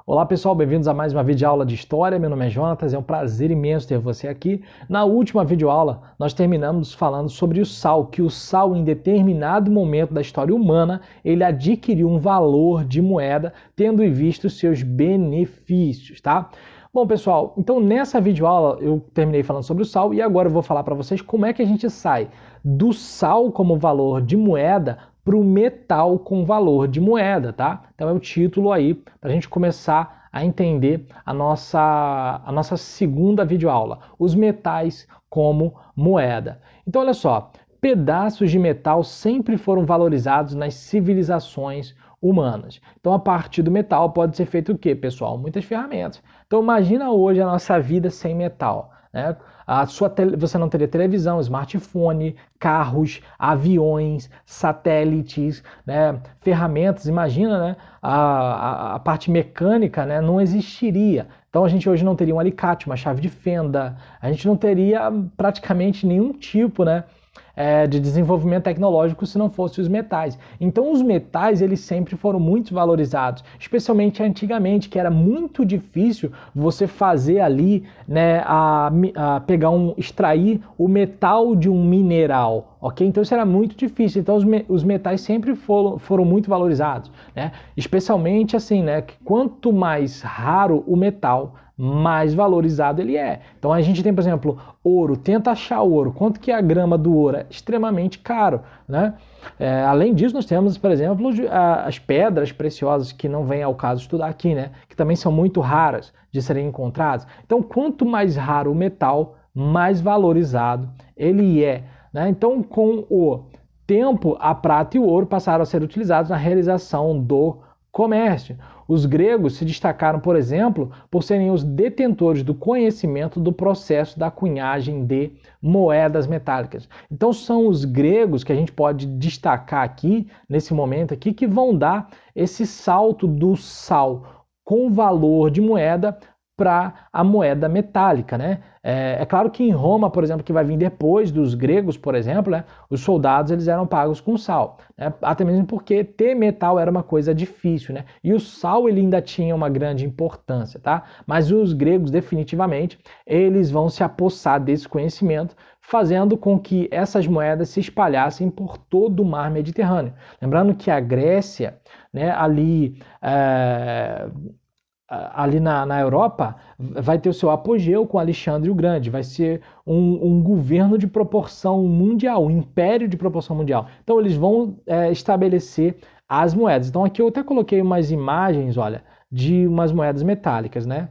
Olá pessoal, bem-vindos a mais uma videoaula de História. Meu nome é Jonatas, é um prazer imenso ter você aqui. Na última videoaula, nós terminamos falando sobre o sal, que o sal em determinado momento da história humana, ele adquiriu um valor de moeda, tendo em vista os seus benefícios, tá? Bom pessoal, então nessa videoaula eu terminei falando sobre o sal e agora eu vou falar para vocês como é que a gente sai do sal como valor de moeda para o metal com valor de moeda, tá? Então é o título aí para a gente começar a entender a nossa segunda videoaula, os metais como moeda. Então olha só, pedaços de metal sempre foram valorizados nas civilizações humanas. Então a partir do metal pode ser feito o quê, pessoal? Muitas ferramentas. Então imagina hoje a nossa vida sem metal, né? Você não teria televisão, smartphone, carros, aviões, satélites, né? Ferramentas, imagina, né? A parte mecânica, né? Não existiria. Então a gente hoje não teria um alicate, uma chave de fenda, a gente não teria praticamente nenhum tipo, né? De desenvolvimento tecnológico se não fossem os metais. Então os metais eles sempre foram muito valorizados, especialmente antigamente, que era muito difícil você fazer ali, né, extrair o metal de um mineral, ok? Então isso era muito difícil, então os metais sempre foram muito valorizados, né? Especialmente assim, né, que quanto mais raro o metal, mais valorizado ele é. Então a gente tem, por exemplo, ouro, tenta achar ouro. Quanto que é a grama do ouro? É extremamente caro, né? Além disso, nós temos, por exemplo, as pedras preciosas, que não vem ao caso estudar aqui, né? Que também são muito raras de serem encontradas. Então, quanto mais raro o metal, mais valorizado ele é, né? Então, com o tempo, a prata e o ouro passaram a ser utilizados na realização do comércio. Os gregos se destacaram, por exemplo, por serem os detentores do conhecimento do processo da cunhagem de moedas metálicas. Então são os gregos que a gente pode destacar aqui, nesse momento aqui, que vão dar esse salto do sal com valor de moeda para a moeda metálica, né? É claro que em Roma, por exemplo, que vai vir depois dos gregos, por exemplo, né, os soldados eles eram pagos com sal, né? Até mesmo porque ter metal era uma coisa difícil, né? E o sal ele ainda tinha uma grande importância, tá? Mas os gregos definitivamente eles vão se apossar desse conhecimento, fazendo com que essas moedas se espalhassem por todo o mar Mediterrâneo. Lembrando que a Grécia, né, ali na Europa, vai ter o seu apogeu com Alexandre o Grande, vai ser um governo de proporção mundial, um império de proporção mundial. Então eles vão estabelecer as moedas. Então aqui eu até coloquei umas imagens, olha, de umas moedas metálicas, né?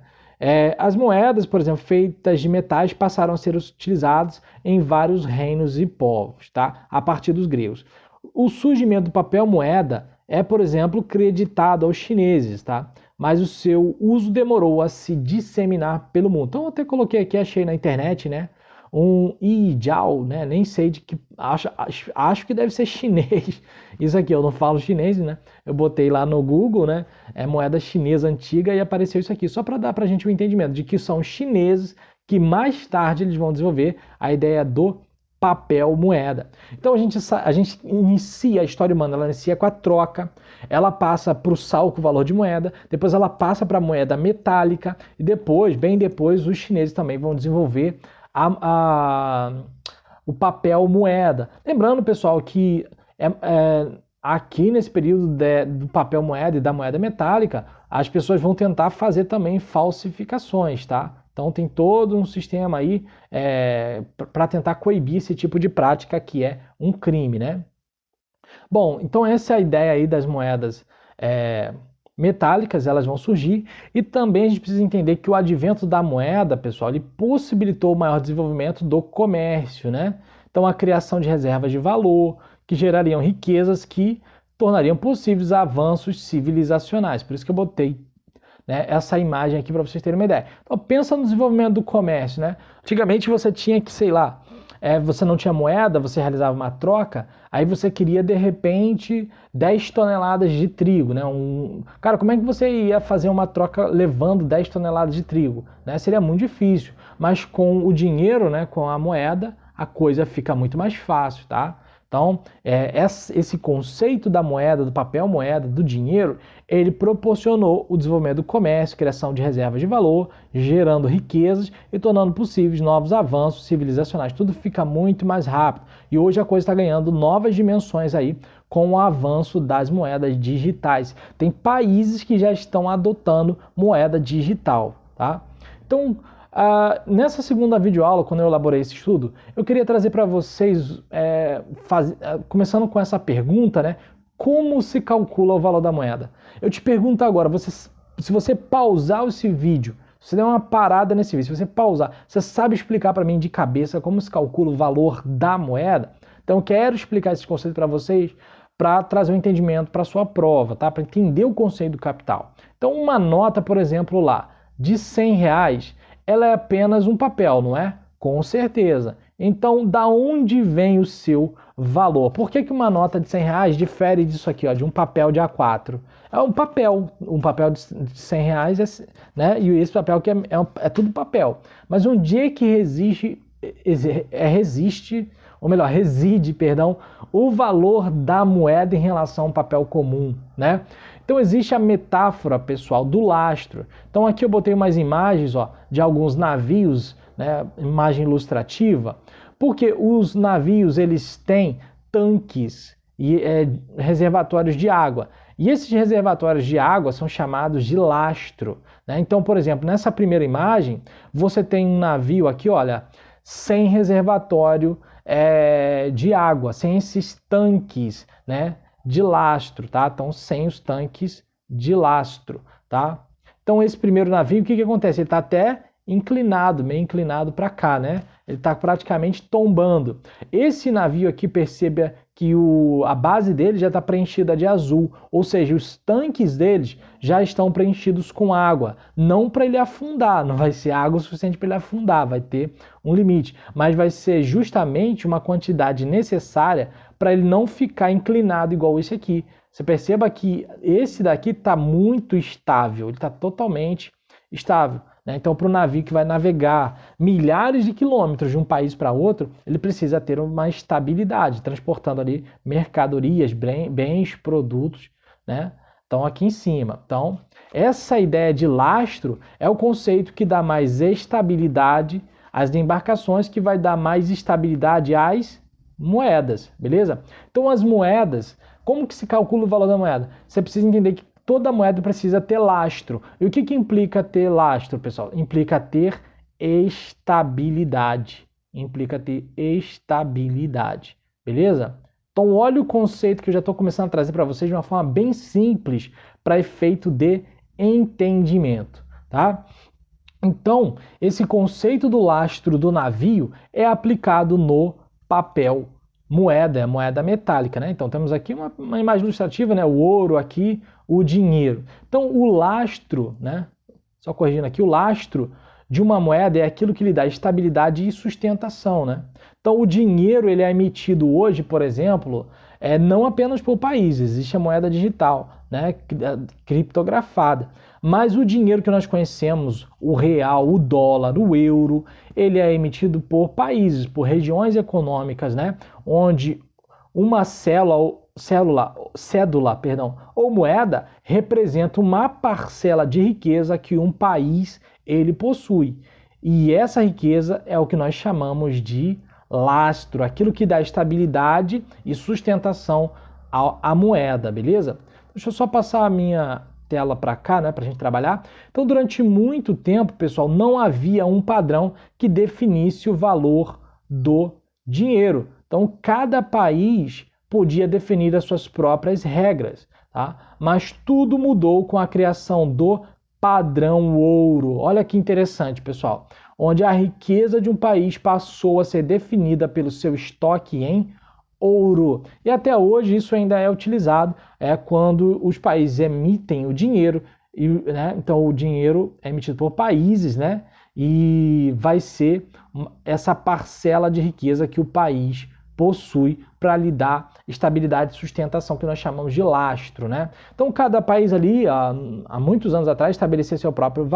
As moedas, por exemplo, feitas de metais passaram a ser utilizadas em vários reinos e povos, tá? A partir dos gregos. O surgimento do papel moeda é, por exemplo, creditado aos chineses, tá? Mas o seu uso demorou a se disseminar pelo mundo. Então eu até coloquei aqui, achei na internet, né? Um Yijiao, né? Nem sei de que... Acho que deve ser chinês. Isso aqui, eu não falo chinês, né? Eu botei lá no Google, né? Moeda chinesa antiga e apareceu isso aqui. Só para dar para a gente um entendimento de que são chineses que mais tarde eles vão desenvolver a ideia do papel moeda. Então a gente inicia a história humana, ela inicia com a troca, ela passa para o sal com valor de moeda, depois ela passa para a moeda metálica e depois, bem depois, os chineses também vão desenvolver o papel moeda. Lembrando, pessoal, que aqui nesse período do papel moeda e da moeda metálica, as pessoas vão tentar fazer também falsificações, tá? Então tem todo um sistema aí para tentar coibir esse tipo de prática que é um crime, né? Bom, então essa é a ideia aí das moedas metálicas, elas vão surgir e também a gente precisa entender que o advento da moeda, pessoal, ele possibilitou o maior desenvolvimento do comércio, né? Então a criação de reservas de valor que gerariam riquezas que tornariam possíveis avanços civilizacionais. Por isso que eu botei essa imagem aqui para vocês terem uma ideia. Então pensa no desenvolvimento do comércio, né? Antigamente você tinha que, sei lá, você não tinha moeda, você realizava uma troca, aí você queria de repente 10 toneladas de trigo, né? Cara, como é que você ia fazer uma troca levando 10 toneladas de trigo? Né? Seria muito difícil, mas com o dinheiro, né, com a moeda, a coisa fica muito mais fácil, tá? Então, esse conceito da moeda, do papel moeda, do dinheiro, ele proporcionou o desenvolvimento do comércio, criação de reservas de valor, gerando riquezas e tornando possíveis novos avanços civilizacionais. Tudo fica muito mais rápido. E hoje a coisa está ganhando novas dimensões aí com o avanço das moedas digitais. Tem países que já estão adotando moeda digital, tá? Então, nessa segunda videoaula, quando eu elaborei esse estudo, eu queria trazer para vocês, começando com essa pergunta, né? Como se calcula o valor da moeda? Eu te pergunto agora, se você pausar esse vídeo, se você der uma parada nesse vídeo, se você pausar, você sabe explicar para mim de cabeça como se calcula o valor da moeda? Então eu quero explicar esse conceito para vocês, para trazer um entendimento para a sua prova, tá? Para entender o conceito do capital. Então uma nota, por exemplo, lá, de R$100, ela é apenas um papel, não é? Com certeza. Então, da onde vem o seu valor? Por que uma nota de R$100 difere disso aqui, ó, de um papel de A4? É um papel de R$100, né? E esse papel que é tudo papel. Mas onde é que reside, o valor da moeda em relação ao papel comum, né? Então existe a metáfora, pessoal, do lastro. Então aqui eu botei umas imagens, ó, de alguns navios, né, imagem ilustrativa, porque os navios eles têm tanques e reservatórios de água. E esses reservatórios de água são chamados de lastro, né? Então, por exemplo, nessa primeira imagem, você tem um navio aqui, olha, sem reservatório de água, sem esses tanques, né, de lastro, tá? Então, sem os tanques de lastro, tá? Então, esse primeiro navio, o que acontece? Ele está até inclinado, meio inclinado para cá, né? Ele está praticamente tombando. Esse navio aqui, perceba que a base dele já está preenchida de azul, ou seja, os tanques deles já estão preenchidos com água. Não para ele afundar, não vai ser água o suficiente para ele afundar, vai ter um limite, mas vai ser justamente uma quantidade necessária para ele não ficar inclinado igual esse aqui. Você perceba que esse daqui está muito estável, ele está totalmente estável. Então, para o navio que vai navegar milhares de quilômetros de um país para outro, ele precisa ter uma estabilidade, transportando ali mercadorias, bens, produtos, né? Então, aqui em cima. Então, essa ideia de lastro é o conceito que dá mais estabilidade às embarcações, que vai dar mais estabilidade às moedas, beleza? Então, as moedas, como que se calcula o valor da moeda? Você precisa entender que toda moeda precisa ter lastro. E o que implica ter lastro, pessoal? Implica ter estabilidade. Beleza? Então, olha o conceito que eu já estou começando a trazer para vocês de uma forma bem simples para efeito de entendimento, tá? Então, esse conceito do lastro do navio é aplicado no papel moeda, moeda metálica, né? Então, temos aqui uma imagem ilustrativa, né? O ouro aqui, o dinheiro. Então, o lastro, né? Só corrigindo aqui, o lastro de uma moeda é aquilo que lhe dá estabilidade e sustentação, né? Então, o dinheiro ele é emitido hoje, por exemplo, não apenas por países, existe a moeda digital, né? Criptografada. Mas o dinheiro que nós conhecemos, o real, o dólar, o euro, ele é emitido por países, por regiões econômicas, né? Onde uma cédula ou moeda representa uma parcela de riqueza que um país ele possui. E essa riqueza é o que nós chamamos de lastro, aquilo que dá estabilidade e sustentação à moeda, beleza? Deixa eu só passar a minha tela para cá, né, para a gente trabalhar. Então, durante muito tempo, pessoal, não havia um padrão que definisse o valor do dinheiro. Então, cada país podia definir as suas próprias regras, tá? Mas tudo mudou com a criação do padrão ouro. Olha que interessante, pessoal, onde a riqueza de um país passou a ser definida pelo seu estoque em ouro. E até hoje isso ainda é utilizado quando os países emitem o dinheiro, né? Então o dinheiro é emitido por países, né? E vai ser essa parcela de riqueza que o país possui para lhe dar estabilidade e sustentação, que nós chamamos de lastro, né? Então cada país ali, há muitos anos atrás, estabeleceu seu próprio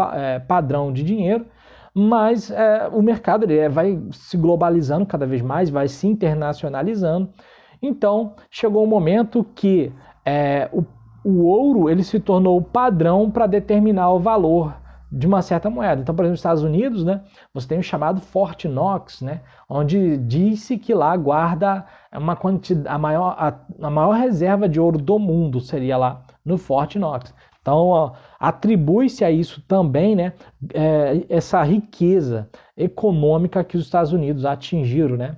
padrão de dinheiro, mas o mercado vai se globalizando cada vez mais, vai se internacionalizando, Então, chegou um momento que o ouro ele se tornou o padrão para determinar o valor de uma certa moeda. Então, por exemplo, nos Estados Unidos, né, você tem o chamado Fort Knox, né, onde disse que lá guarda uma quantidade, a maior reserva de ouro do mundo seria lá no Fort Knox. Então, atribui-se a isso também, né, essa riqueza econômica que os Estados Unidos atingiram, né?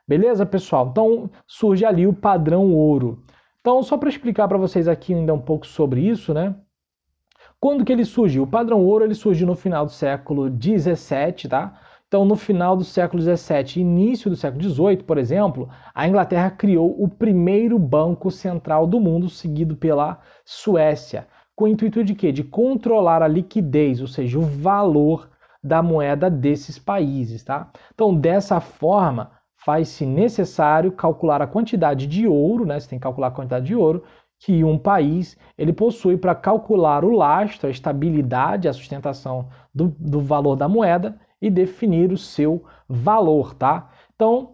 Beleza, pessoal? Então, surge ali o padrão ouro. Então, só para explicar para vocês aqui ainda um pouco sobre isso, né? Quando que ele surgiu? O padrão ouro ele surgiu no final do século XVII, tá? Então, no final do século XVII e início do século XVIII, por exemplo, a Inglaterra criou o primeiro banco central do mundo, seguido pela Suécia, com o intuito de quê? De controlar a liquidez, ou seja, o valor da moeda desses países, tá? Então, dessa forma, faz-se necessário calcular a quantidade de ouro, né? Você tem que calcular a quantidade de ouro que um país ele possui para calcular o lastro, a estabilidade, a sustentação do valor da moeda e definir o seu valor, tá? Então,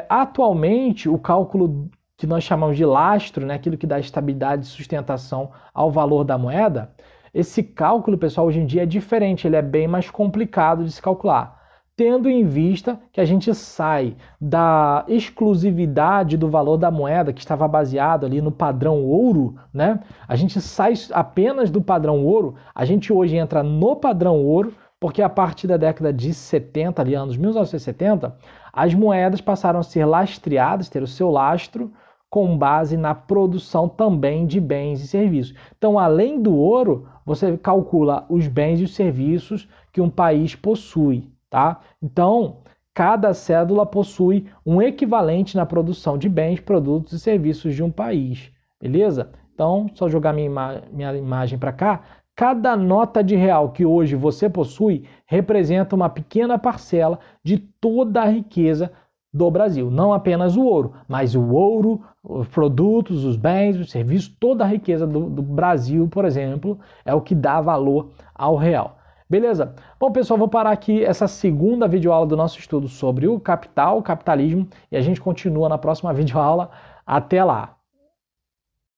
atualmente, o cálculo que nós chamamos de lastro, né, aquilo que dá estabilidade e sustentação ao valor da moeda, esse cálculo, pessoal, hoje em dia é diferente, ele é bem mais complicado de se calcular, tendo em vista que a gente sai da exclusividade do valor da moeda, que estava baseado ali no padrão ouro, né? A gente sai apenas do padrão ouro, a gente hoje entra no padrão ouro, porque a partir da década de 70, ali anos 1970, as moedas passaram a ser lastreadas, ter o seu lastro, com base na produção também de bens e serviços. Então, além do ouro, você calcula os bens e os serviços que um país possui, tá? Então, cada cédula possui um equivalente na produção de bens, produtos e serviços de um país, beleza? Então, só jogar minha imagem para cá. Cada nota de real que hoje você possui representa uma pequena parcela de toda a riqueza do Brasil. Não apenas o ouro, mas o ouro, os produtos, os bens, os serviços, toda a riqueza do Brasil, por exemplo, é o que dá valor ao real. Beleza? Bom, pessoal, vou parar aqui essa segunda videoaula do nosso estudo sobre o capital, o capitalismo, e a gente continua na próxima videoaula. Até lá!